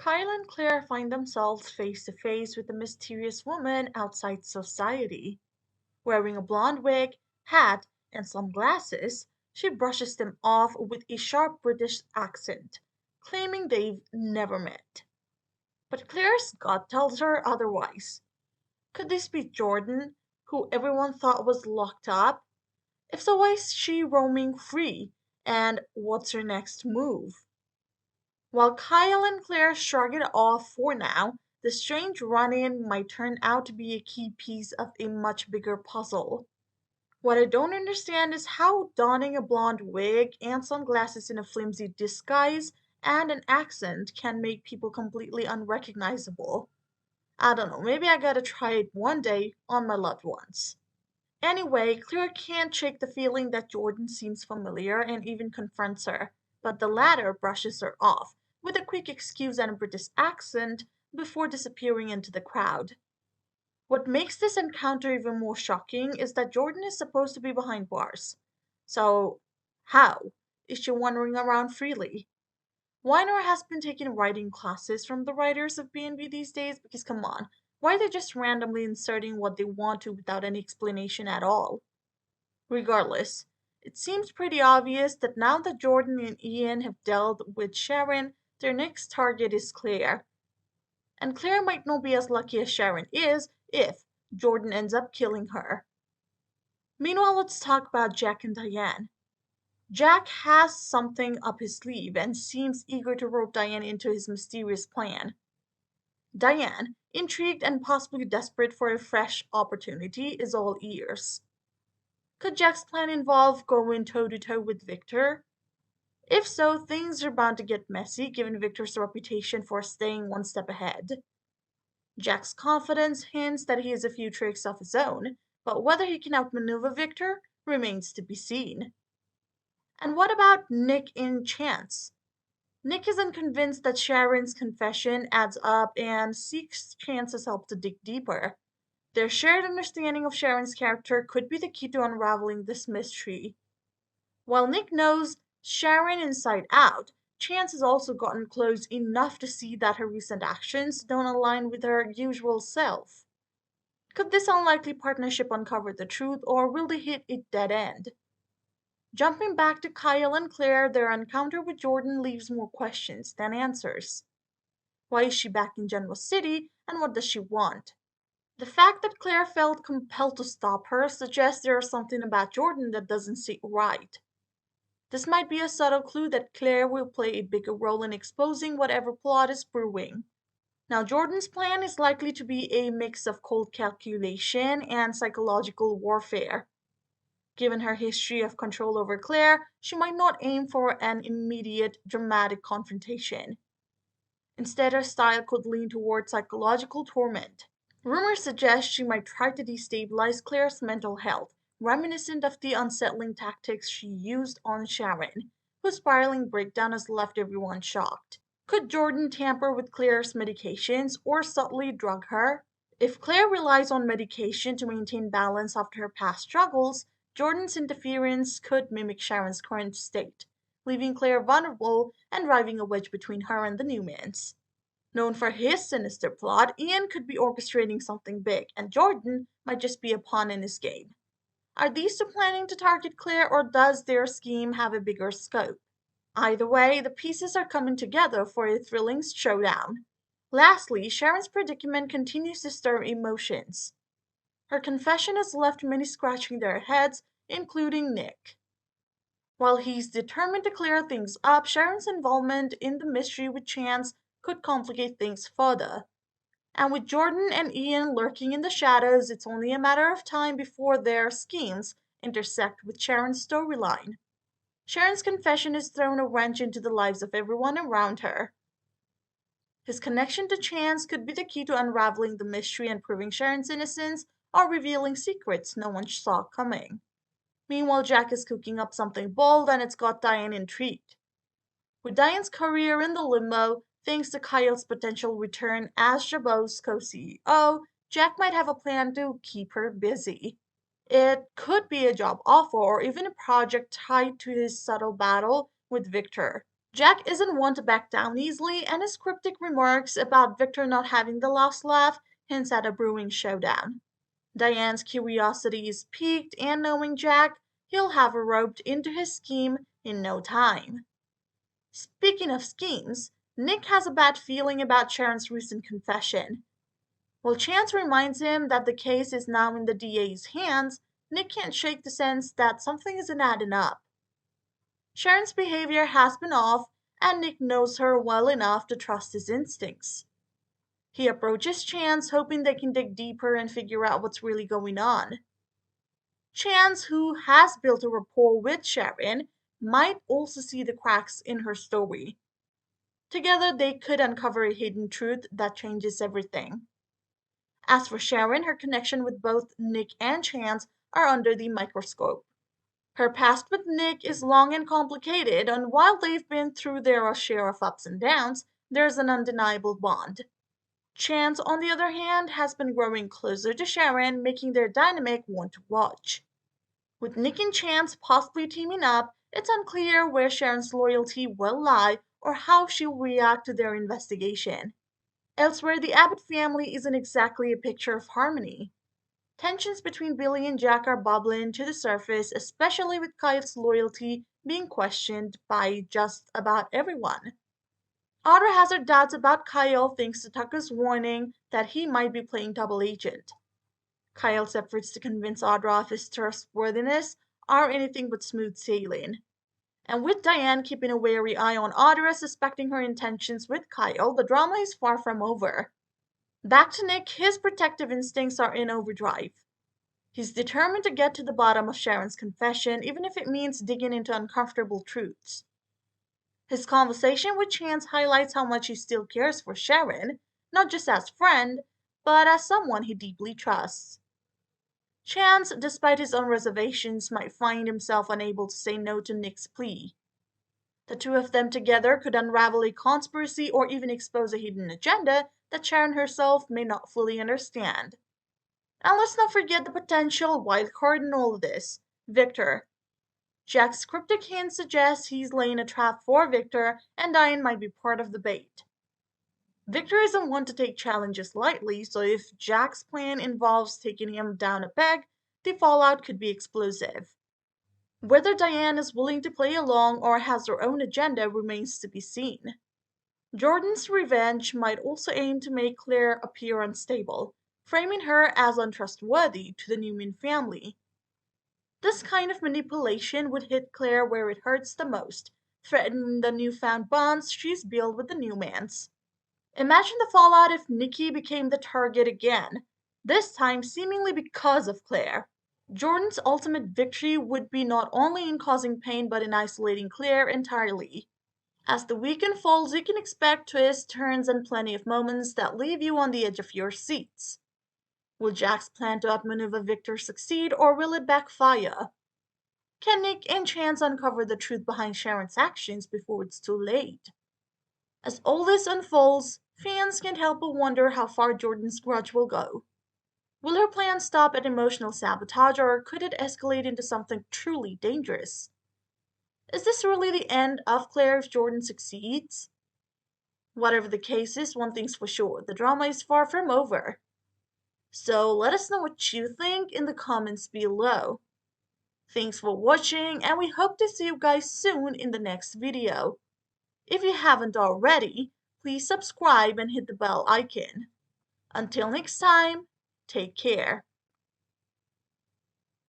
Kyle and Claire find themselves face to face with a mysterious woman outside society. Wearing a blonde wig, hat, and sunglasses, she brushes them off with a sharp British accent, claiming they've never met. But Claire's gut tells her otherwise. Could this be Jordan, who everyone thought was locked up? If so, why is she roaming free? And what's her next move? While Kyle and Claire shrug it off for now, the strange run in might turn out to be a key piece of a much bigger puzzle. What I don't understand is how donning a blonde wig and sunglasses in a flimsy disguise and an accent can make people completely unrecognizable. I don't know, maybe I gotta try it one day on my loved ones. Anyway, Claire can't shake the feeling that Jordan seems familiar and even confronts her, but the latter brushes her off, with a quick excuse and a British accent, before disappearing into the crowd. What makes this encounter even more shocking is that Jordan is supposed to be behind bars. So, how is she wandering around freely? Weiner has been taking writing classes from the writers of B&B these days because come on, why are they just randomly inserting what they want to without any explanation at all? Regardless, it seems pretty obvious that now that Jordan and Ian have dealt with Sharon, their next target is Claire. And Claire might not be as lucky as Sharon is if Jordan ends up killing her. Meanwhile, let's talk about Jack and Diane. Jack has something up his sleeve and seems eager to rope Diane into his mysterious plan. Diane, intrigued and possibly desperate for a fresh opportunity, is all ears. Could Jack's plan involve going toe to toe with Victor? If so, things are bound to get messy given Victor's reputation for staying one step ahead. Jack's confidence hints that he has a few tricks of his own, but whether he can outmaneuver Victor remains to be seen. And what about Nick and Chance? Nick isn't convinced that Sharon's confession adds up and seeks Chance's help to dig deeper. Their shared understanding of Sharon's character could be the key to unraveling this mystery. While Nick knows Sharon inside out, Chance has also gotten close enough to see that her recent actions don't align with her usual self. Could this unlikely partnership uncover the truth, or will they hit a dead end? Jumping back to Kyle and Claire, their encounter with Jordan leaves more questions than answers. Why is she back in Genoa City, and what does she want? The fact that Claire felt compelled to stop her suggests there is something about Jordan that doesn't sit right. This might be a subtle clue that Claire will play a bigger role in exposing whatever plot is brewing. Now, Jordan's plan is likely to be a mix of cold calculation and psychological warfare. Given her history of control over Claire, she might not aim for an immediate dramatic confrontation. Instead, her style could lean toward psychological torment. Rumors suggest she might try to destabilize Claire's mental health, reminiscent of the unsettling tactics she used on Sharon, whose spiraling breakdown has left everyone shocked. Could Jordan tamper with Claire's medications or subtly drug her? If Claire relies on medication to maintain balance after her past struggles, Jordan's interference could mimic Sharon's current state, leaving Claire vulnerable and driving a wedge between her and the Newmans. Known for his sinister plot, Ian could be orchestrating something big, and Jordan might just be a pawn in his game. Are these two planning to target Claire, or does their scheme have a bigger scope? Either way, the pieces are coming together for a thrilling showdown. Lastly, Sharon's predicament continues to stir emotions. Her confession has left many scratching their heads, including Nick. While he's determined to clear things up, Sharon's involvement in the mystery with Chance could complicate things further. And with Jordan and Ian lurking in the shadows, it's only a matter of time before their schemes intersect with Sharon's storyline. Sharon's confession has thrown a wrench into the lives of everyone around her. His connection to Chance could be the key to unraveling the mystery and proving Sharon's innocence, or revealing secrets no one saw coming. Meanwhile, Jack is cooking up something bold and it's got Diane intrigued. With Diane's career in the limbo, thanks to Kyle's potential return as Jabot's co-CEO, Jack might have a plan to keep her busy. It could be a job offer or even a project tied to his subtle battle with Victor. Jack isn't one to back down easily, and his cryptic remarks about Victor not having the last laugh hints at a brewing showdown. Diane's curiosity is piqued, and knowing Jack, he'll have her roped into his scheme in no time. Speaking of schemes, Nick has a bad feeling about Sharon's recent confession. While Chance reminds him that the case is now in the DA's hands, Nick can't shake the sense that something isn't adding up. Sharon's behavior has been off, and Nick knows her well enough to trust his instincts. He approaches Chance hoping they can dig deeper and figure out what's really going on. Chance, who has built a rapport with Sharon, might also see the cracks in her story. Together, they could uncover a hidden truth that changes everything. As for Sharon, her connection with both Nick and Chance are under the microscope. Her past with Nick is long and complicated, and while they've been through their share of ups and downs, there's an undeniable bond. Chance, on the other hand, has been growing closer to Sharon, making their dynamic one to watch. With Nick and Chance possibly teaming up, it's unclear where Sharon's loyalty will lie or how she'll react to their investigation. Elsewhere, the Abbott family isn't exactly a picture of harmony. Tensions between Billy and Jack are bubbling to the surface, especially with Kyle's loyalty being questioned by just about everyone. Audra has her doubts about Kyle thanks to Tucker's warning that he might be playing double agent. Kyle's efforts to convince Audra of his trustworthiness are anything but smooth sailing. And with Diane keeping a wary eye on Audra, suspecting her intentions with Kyle, the drama is far from over. Back to Nick, his protective instincts are in overdrive. He's determined to get to the bottom of Sharon's confession, even if it means digging into uncomfortable truths. His conversation with Chance highlights how much he still cares for Sharon, not just as friend, but as someone he deeply trusts. Chance, despite his own reservations, might find himself unable to say no to Nick's plea. The two of them together could unravel a conspiracy or even expose a hidden agenda that Sharon herself may not fully understand. And let's not forget the potential wild card in all of this, Victor. Jack's cryptic hint suggests he's laying a trap for Victor, and Diane might be part of the bait. Victor isn't one to take challenges lightly, so if Jack's plan involves taking him down a peg, the fallout could be explosive. Whether Diane is willing to play along or has her own agenda remains to be seen. Jordan's revenge might also aim to make Claire appear unstable, framing her as untrustworthy to the Newman family. This kind of manipulation would hit Claire where it hurts the most, threatening the newfound bonds she's built with the Newmans. Imagine the fallout if Nikki became the target again, this time seemingly because of Claire. Jordan's ultimate victory would be not only in causing pain but in isolating Claire entirely. As the week unfolds, you can expect twists, turns, and plenty of moments that leave you on the edge of your seats. Will Jack's plan to outmaneuver Victor succeed, or will it backfire? Can Nick and Chance uncover the truth behind Sharon's actions before it's too late? As all this unfolds, fans can't help but wonder how far Jordan's grudge will go. Will her plan stop at emotional sabotage, or could it escalate into something truly dangerous? Is this really the end of Claire if Jordan succeeds? Whatever the case is, one thing's for sure, the drama is far from over. So let us know what you think in the comments below. Thanks for watching, and we hope to see you guys soon in the next video. If you haven't already, please subscribe and hit the bell icon. Until next time, take care.